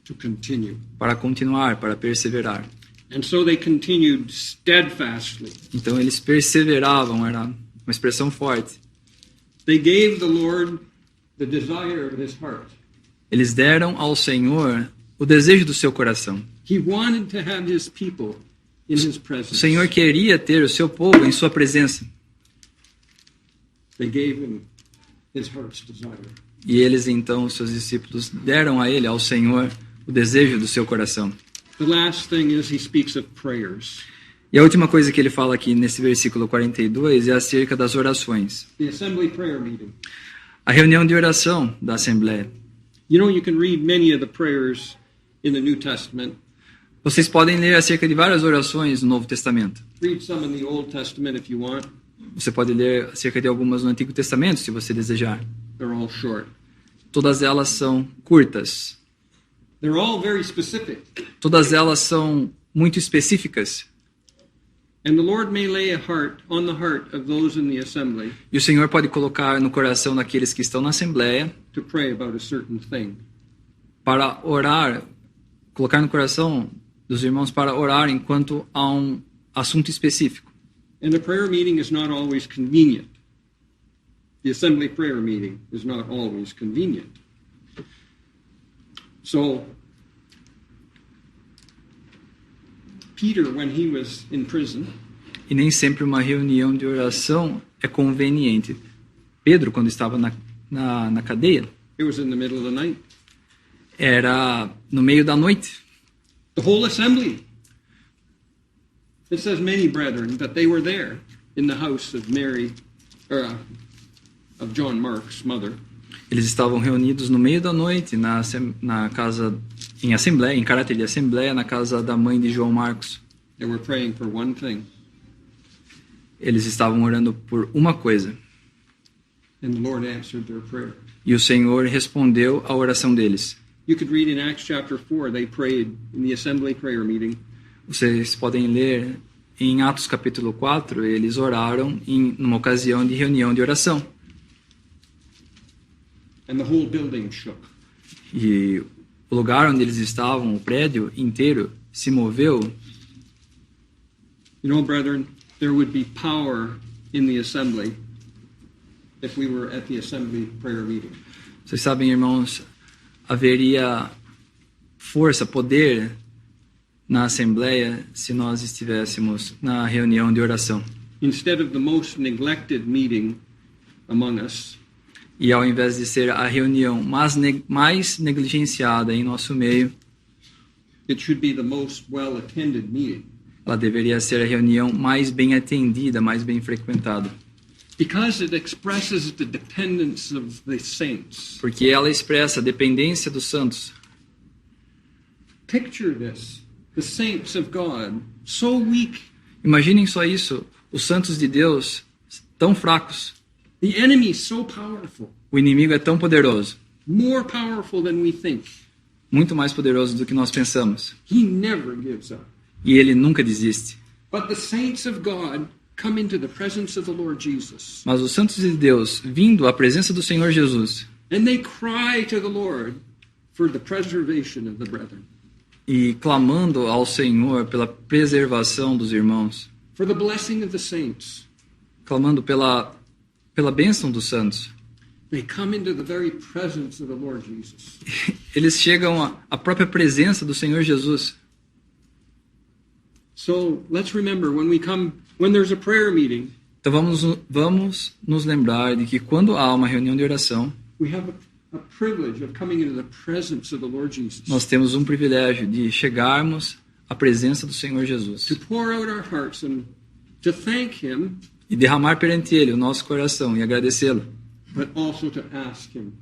to continue. para continuar, para perseverar. And so they continued steadfastly Então eles perseveravam, era uma expressão forte. They gave the Lord the desire of his heart. Eles deram ao Senhor o desejo do seu coração. He wanted to have his people in his O presence. Senhor queria ter o seu povo em sua presença. They gave him his heart's desire. E eles, então, os seus discípulos, deram a ele, ao Senhor, o desejo do seu coração. The last thing is he speaks of prayers. E a última coisa que ele fala aqui nesse versículo 42 é acerca das orações. The assembly prayer meeting. A reunião de oração da Assembleia. You know, you can read many of the prayers in the New Testament. Vocês podem ler acerca de várias orações no Novo Testamento. Read some in the Old Testament if you want. Você pode ler acerca de algumas no Antigo Testamento, se você desejar. They're all short. Todas elas são curtas. They're all very specific. Todas elas são muito específicas. And the Lord may lay a heart on the heart of those in the assembly E o Senhor pode colocar no coração daqueles que estão na Assembleia to pray about a certain thing. para orar, colocar no coração dos irmãos para orar enquanto há um assunto específico. And a prayer meeting is not always convenient. The assembly prayer meeting is not always convenient. So, Peter, when he was in prison, E nem sempre uma reunião de oração é conveniente. Pedro, quando estava na cadeia, it was in the middle of the night. era no meio da noite. The whole assembly. It says many brethren, but they were there in the house of Mary, of John Mark's mother. Eles estavam reunidos no meio da noite na casa, em assembleia, em caráter de assembleia, na casa da mãe de João Marcos. They were praying for one thing, Eles estavam orando por uma coisa. and the Lord answered their prayer. E o Senhor respondeu à oração deles. You could read in Acts chapter 4, they prayed in the assembly prayer meeting. Vocês podem ler em Atos capítulo 4, eles oraram numa ocasião de reunião de oração. And the whole building shook. E o lugar onde eles estavam, o prédio inteiro, se moveu. You know, brethren, there would be power in the assembly if we were at the assembly prayer meeting. Vocês sabem, irmãos, haveria força, poder na Assembleia se nós estivéssemos na reunião de oração. Instead of the most neglected meeting among us, E ao invés de ser a reunião mais negligenciada em nosso meio, it should be the most well-attended meeting. ela deveria ser a reunião mais bem atendida, mais bem frequentada. Because it expresses the dependence of the saints. Porque ela expressa a dependência dos santos. Picture this. The saints of God, so weak. Imaginem só isso, os santos de Deus tão fracos. The enemy so powerful. O inimigo é tão poderoso, More powerful than we think. muito mais poderoso do que nós pensamos. He never gives up. E ele nunca desiste. But the saints of God come into the presence of the Lord Jesus. Mas os santos de Deus, vindo à presença do Senhor Jesus, And they cry to the Lord for the preservation of the brethren. e clamando ao Senhor pela preservação dos irmãos, For the blessing of the saints. clamando pela bênção dos santos, They come into the very presence of the Lord Jesus. eles chegam à própria presença do Senhor Jesus. So let's remember when there's a prayer meeting, Então vamos nos lembrar de que quando há uma reunião de oração, we have a privilege of coming into the presence of the Lord Jesus. nós temos um privilégio de chegarmos à presença do Senhor Jesus To pour out our hearts and to thank Him, e derramar perante Ele o nosso coração e agradecê-lo, but also to ask Him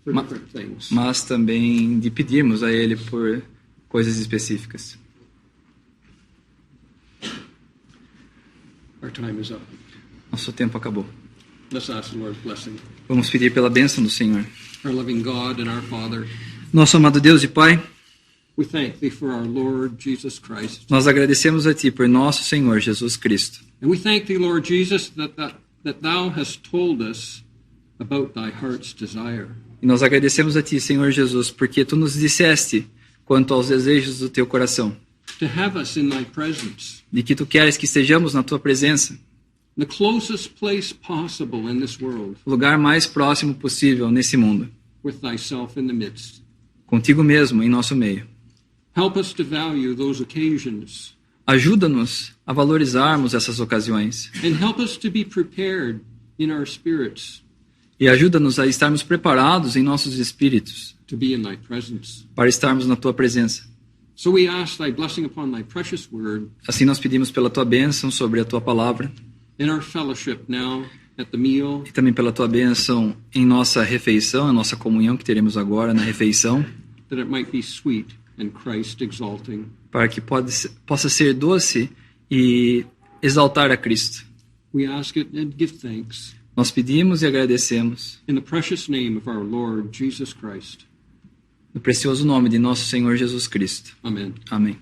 for Ma- different things. mas também de pedirmos a Ele por coisas específicas. Our time is up. Nosso tempo acabou. Let's ask the Lord's blessing. Vamos pedir pela bênção do Senhor. Our loving God and our Father, Nosso amado Deus e Pai, we thank Thee for our Lord Jesus Christ. nós agradecemos a Ti por nosso Senhor Jesus Cristo. And we thank Thee, Lord Jesus, that Thou hast told us about Thy heart's desire. E nós agradecemos a Ti, Senhor Jesus, porque Tu nos disseste quanto aos desejos do Teu coração, To have us in Thy presence, de que Tu queres que estejamos na Tua presença, the closest place possible in this world, o lugar mais próximo possível nesse mundo, with thyself in the midst. contigo mesmo em nosso meio. Help us to value those occasions, Ajuda-nos a valorizarmos essas ocasiões and help us to be prepared in our spirits e ajuda-nos a estarmos preparados em nossos espíritos to be in thy presence. para estarmos na tua presença. So we ask thy blessing upon thy precious word, Assim nós pedimos pela tua bênção sobre a tua palavra in our fellowship now at the meal, e também pela tua bênção em nossa refeição, a nossa comunhão que teremos agora na refeição, that it might be sweet and Christ exalting. para que possa ser doce e exaltar a Cristo. We ask it and give thanks Nós pedimos e agradecemos in the precious name of our Lord Jesus Christ. no precioso nome de nosso Senhor Jesus Cristo. Amen. Amém.